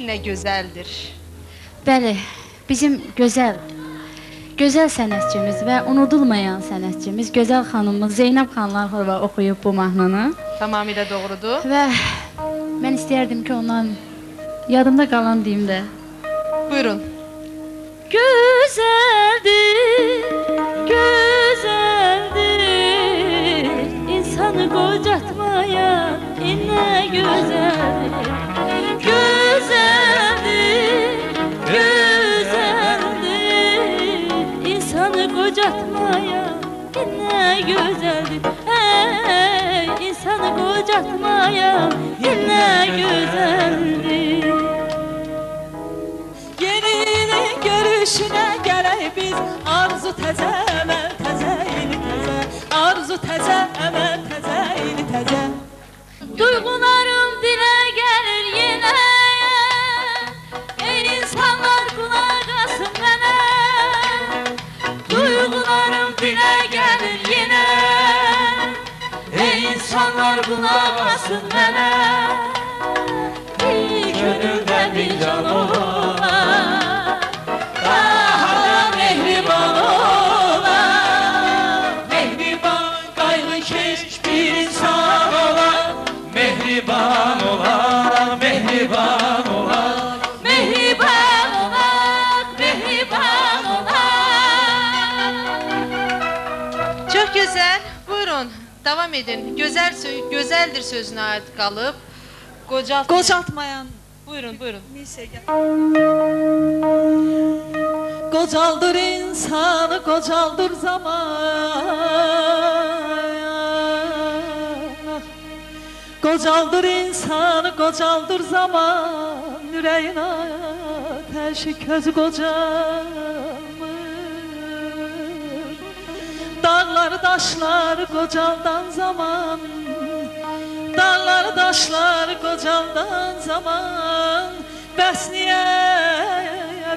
ne güzeldir. Bəli, bizim gözəl sənətçimiz və unudulmayan sənətçimiz, gözəl xanımımız Zeynəb Xanlarova oxuyub bu mahnını. Tamamilə doğrudur. Və mən istəyərdim ki, ondan yadımda qalan deyim də. Buyurun. Gözəldir, gözəldir, insanı qocatmayan inə gözəldir. Gözəldir, gözəldir, insanı qocatmayan inə gözəldir. Ey, insanı qocatmayan inə gözəldir. Yeninin görüşünə gələk biz, arzu təzə, əməl təzə, yeni təzə, arzu təzə, əməl təzə, yeni təzə. Duygularım dilə gəlir yenə, ey insanlar qulaq asın mənə. Duygularım dilə gəlir yenə, ey insanlar qulaq asın mənə. Bir gönüldə bir can olar, daha da mehriban olar. Mehriban, qayğıkeş bir insan olar, mehriban olar, mehriban olar. Mehriban olar, mehriban olar. Çok güzel. Buyurun. Devam edin. Güzeldir sözüne ait kalıp. Qocaltmayan. Buyurun, buyurun. Qocaldır insanı, qocaldır zaman. Qocaldır insanı, qocaldır zaman. Ürəyin ateşi, közü qocalmır. Dağları, daşları qocaldan zaman, dağları, daşları qocaldan zaman. Bəs niyə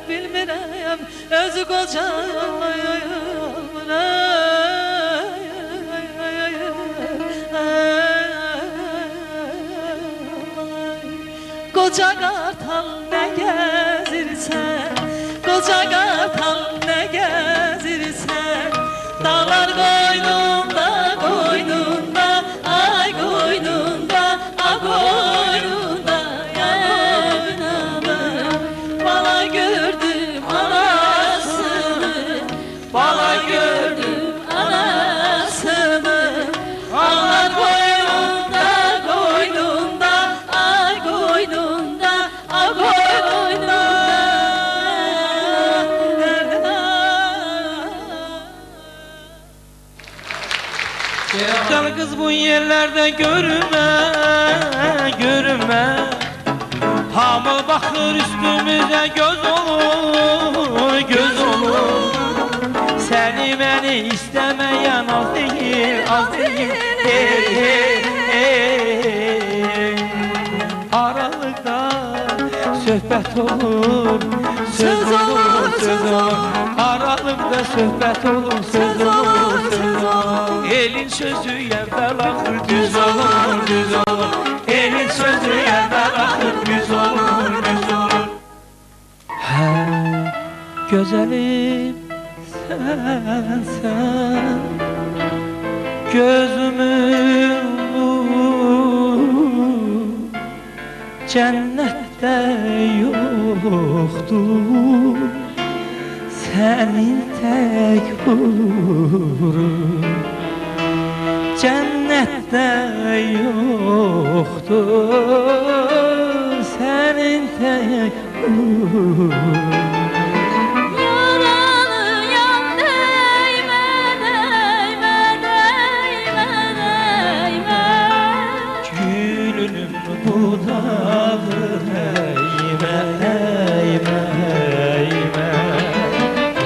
bilmirəm, özü qocalmır. Qoca qartal nə gəzirsən, qoca qartal nə gəzirsən. Dağlar qoynunda, qoynunda, ay qoynunda, ay qoynunda, yanım. Bala gördüm anasını, bala gördüm anasını. Dağlar qoynunda, qoynunda, ay qoynunda, ay qoynunda. Gel kız bu yerlerde görünme, görünme. Hamı bakır üstümüze göz olur, göz olur. Seni beni istemeyen az değil, az değil. Hey, hey, hey. Aralıkta söhbət olur, söz olur, söz olur. Aralıkta söhbət olur, söz olur, söz olur. Elin sözü yerden akır, düz olur, düz olur. Elin sözü yerden akır, düz olur, düz olur. He, güzelim sen, gözümün nuru cennette yoktur. Senin tek hurun cennette yoktur. Senin tek hurun. Yaralıyam değme, değme, değme, değme. Gülünün budağı eğme, eğme, eğme.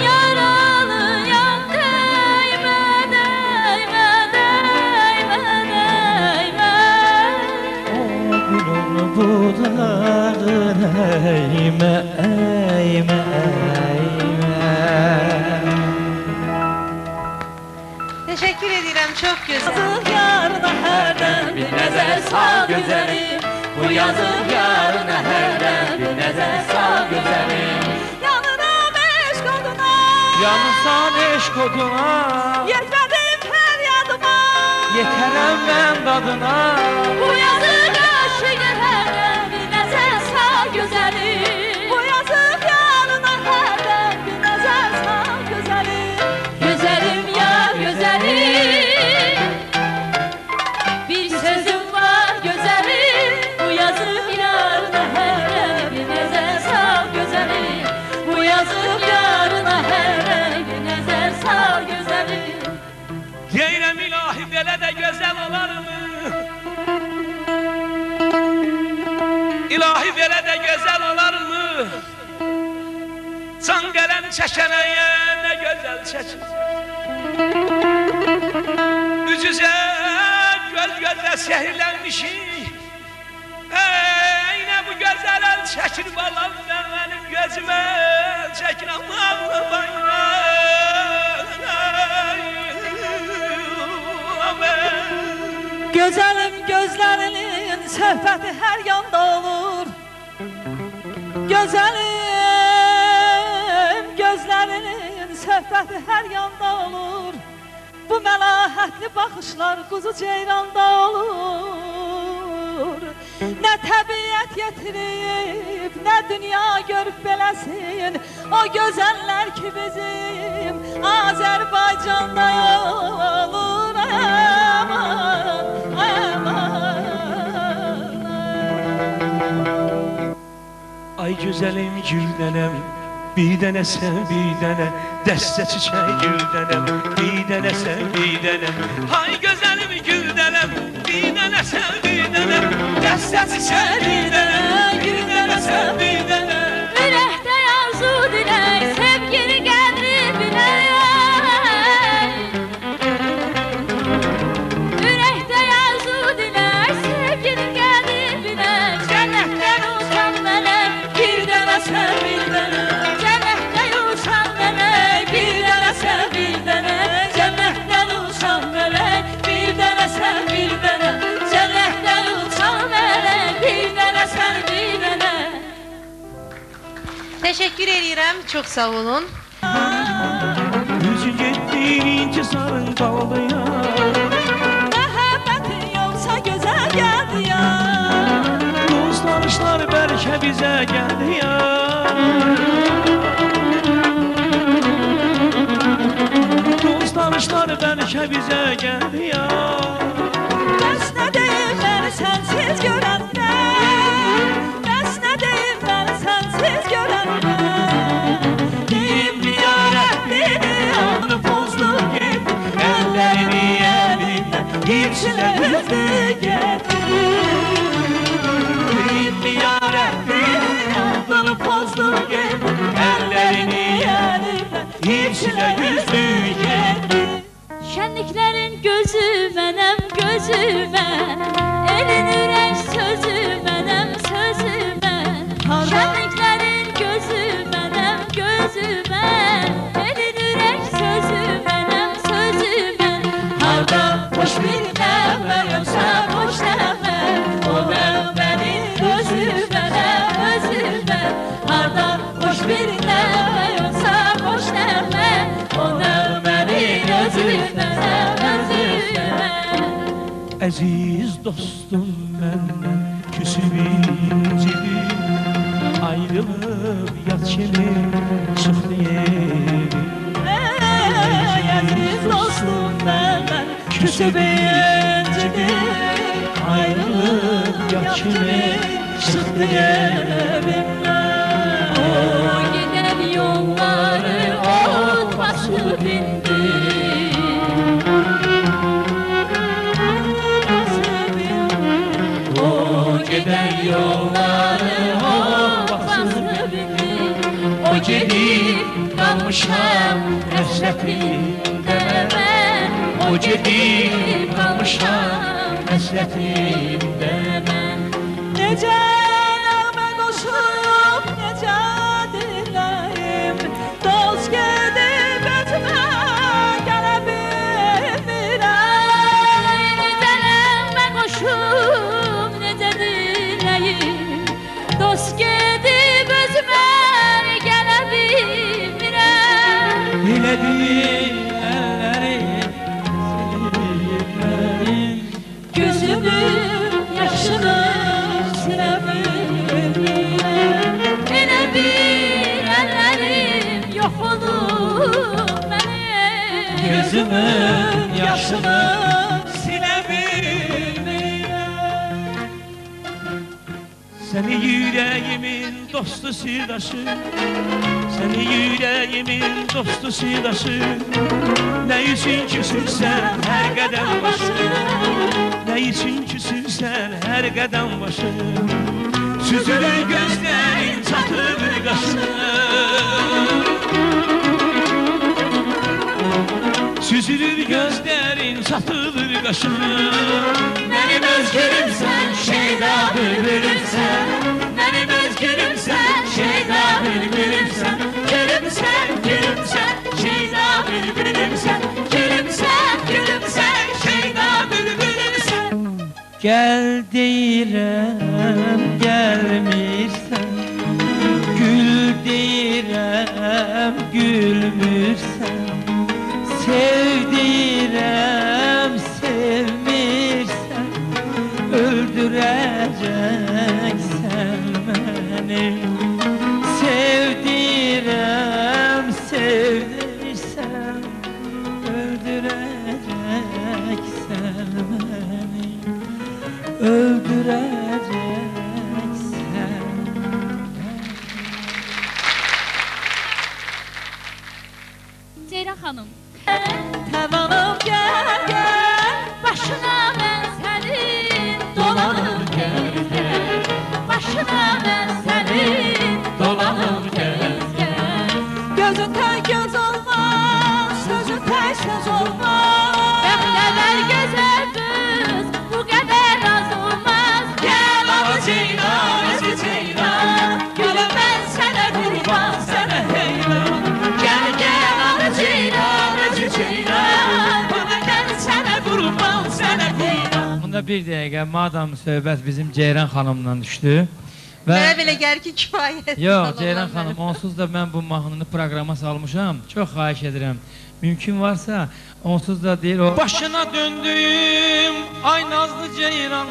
Yaralıyam değme, değme, değme, değme. O gülün budağını eğme, eğme, eğme. Teşekkür ederim. Çok güzel. Yazık yarına hərdən bir nəzər sal gözəlim. Bu yazık yarına hərdən bir nəzər Yansan eşq oduna Yetmədim fəryadıma Yetərəm mən dadına Bu yazıq aşığı hərdən bir nəzər sal gözəlim Bu yazıq yarına hərdən bir nəzər sal gözəlim Gözəlim yar gözəlim Bir sözüm var gözəlim Bu yazıq yarına hərdən bir nəzər sal gözəlim Bu yazıq yarına hərdən bir nəzər sal gözəlim Deyirəm ilahi belə də gözəl olarmı? İlahi belə də gözəl olarmı? Can qələm çəkənəyə nə gözəl çəkir Üz-üzə, göz-gözlə sehirlənmişik Ey, nə bu gözəl əl çəkir balam mənim gözümə çəkir aman Gözəlim gözlərinin söhbəti hər yanda olur Gözəlim gözlərinin söhbəti hər yanda olur Bu məlahətli baxışlar quzu ceyranda olur Nə təbiət yetirib, nə dünya görüb beləsin O gözəllər ki bizim Azərbaycanda olur aman, aman Ay gözəlim güldənəm Bir dənə sən bir dənə Dəstə çiçək güldənəm Bir dənə sən bir dənə Ay gözəlim güldənəm Bir dənə sən bir dənə Dəstə çiçək bir dənə Bir dənə sən bir dənə Ürəkdə arzu dilək, sevgini qədri bilək Ürəkdə arzu dilək, sevgini qədri bilək Cənnətdən uçan mələk, bir dənə sən bir dənə Cənnətdən uçan mələk, bir dənə sən bir dənə Cənnətdən uçan mələk, bir dənə sən bir dənə Cənnətdən uçan mələk, bir dənə sən bir dənə Teşekkür ederim. Çok sağ olun. Üzü getdin intizarın qaldı ya Məhəbbətin yoksa gözəl gəldi ya Dostlanışlar bəlkə bizə gəldi ya Dostlanışlar bəlkə bizə gəldi ya Bəs nə deyim məni sənsiz görəndə Bəs nə deyim məni sənsiz görəndə Deyim ya Rəbbini onu pozdu get Əllərini əlimdə İçinə üzdü get Deyim ya Rəbbini onu pozdu get Əllərini əlimdə İçinə üzdü get Şənliklərin gözü mənəm gözümə Elin ürək sözü mənəm sözümə Şənliklərin gözü mənəm gözümə Elin ürək sözü mənəm sözümə Harda boş bir nəvə yoxsa boş nəvə O nəvənin özü mənəm özümə Harda boş bir nəvə yoxsa boş nəvə O nəvənin özü mənəm özümə Əziz dostum məndən küsüb incidir Ayrılıb yat kimi çıxdı yeri Əziz dostum məndən küsüb incidir Ayrılıb yat kimi çıxdı evimdən O gedən yolları ot basıb indi O gedən yolları ot basıb indi O gedib qalmışam həsrətində mən O gedib qalmışam həsrətində mən Necə nəğmə qoşub, necə diləyim Dost gedib etmə gələ bilmirəm Necə nəğmə qoşub, necə diləyim Dost gedib özümə gələ bilmirəm gözümün yaşını silə bilmirəm. Səni yüreğimin dostu sirdaşı, səni yüreğimin dostu sirdaşı. Ne için küsürsən her qədəm başı, ne için küsürsən her qədəm başı. Süzülür gözlerin çatılır qaşı, süzülür gözlerin çatılır qaşı. Benim özgürümsen, şeyda bülbülümsen. Benim özgürümsen, şeyda bülbülümsen. Gülümsen, gülümsen, şeyda bülbülümsen. Gülümsen, gülümsen, şeyda bülbülümsen. Gel deyirəm, gəlmirsən. Gül deyirəm, gülmürsən. Sev deyirəm, sevmirsən. Öldürəcəksən məni. Sev deyirəm, sevmirsən. Öldürəcəksən məni. Öldürəcəksən. Ceyran xanım, Tavanım gel gel, başına ben senin. Dolanım gel gel, başına ben senin. Dolanım gel gel. Gözün tek göz olmaz, sözün tek söz olmaz. ne kadar güzel kız, bu kadar az olmaz. Gel alı ceylan, özü ceylan. Gülüm ben sana kurban, sana heyran. Gel gel alı ceylan, özü ceylan. Bana gel sana kurban, sana heyran. Bunda bir dəqiqə, madam söhbət bizim Ceyran xanımla düşdü. Mənə belə gəlir ki, kifayət. Yox, Ceyran xanım, onsuz da mən bu mahnını proqrama salmışam. Çox xahiş edirəm. Mümkün varsa, onsuz da deyir o. Başına döndüyüm, ay nazlı Ceyran.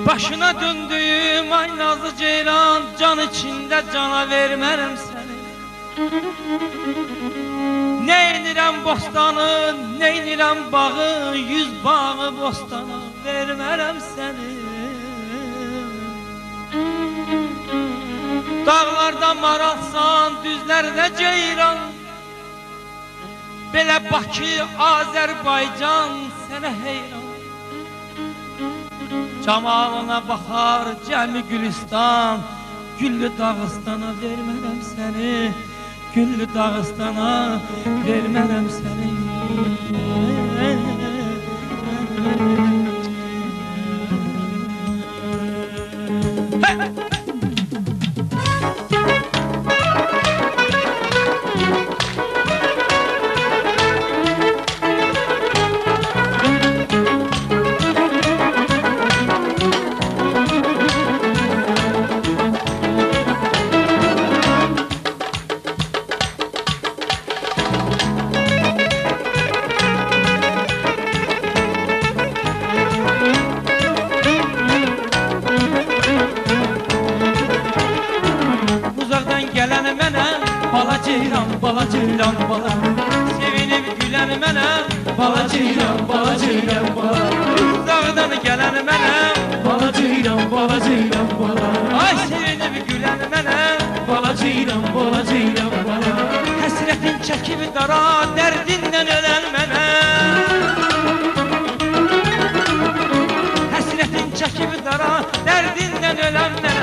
Başına döndüyüm, ay nazlı Ceyran. Can içində cana vermərəm səni. Neynirəm bostanı, neynirəm bağı, yüz bağı bostanı vermərəm səni. Dağlarda maralsan, düzlərdə ceyran. Belə Bakı, Azərbaycan sənə heyran. Camalına baxar cəmi Gülistan, Güllü Dağıstana vermərəm səni. Güllü Dağıstana vermərəm səni. Uzaqdan gələn mənə, bala ceyran, bala ceyran, bala. Sevinib gülən mənə, bala ceyran, bala ceyran, bala. Uzaqdan gələn mənə, bala ceyran, bala ceyran, bala. Ay sevinib gülən mənə, bala ceyran, bala ceyran, bala. Həsrətin çəkib dara, dərdindən ölən mənə. Həsrətin çəkib dara, dərdindən ölən mənə.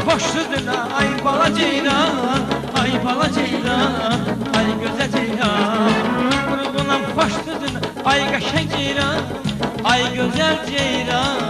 Hoşsuzuna ay bala ceyran, ay bala ceyran, ay gözəl ceyran. Qurbanam hoşsuzuna ay qəşəng ceyran, ay gözəl ceyran.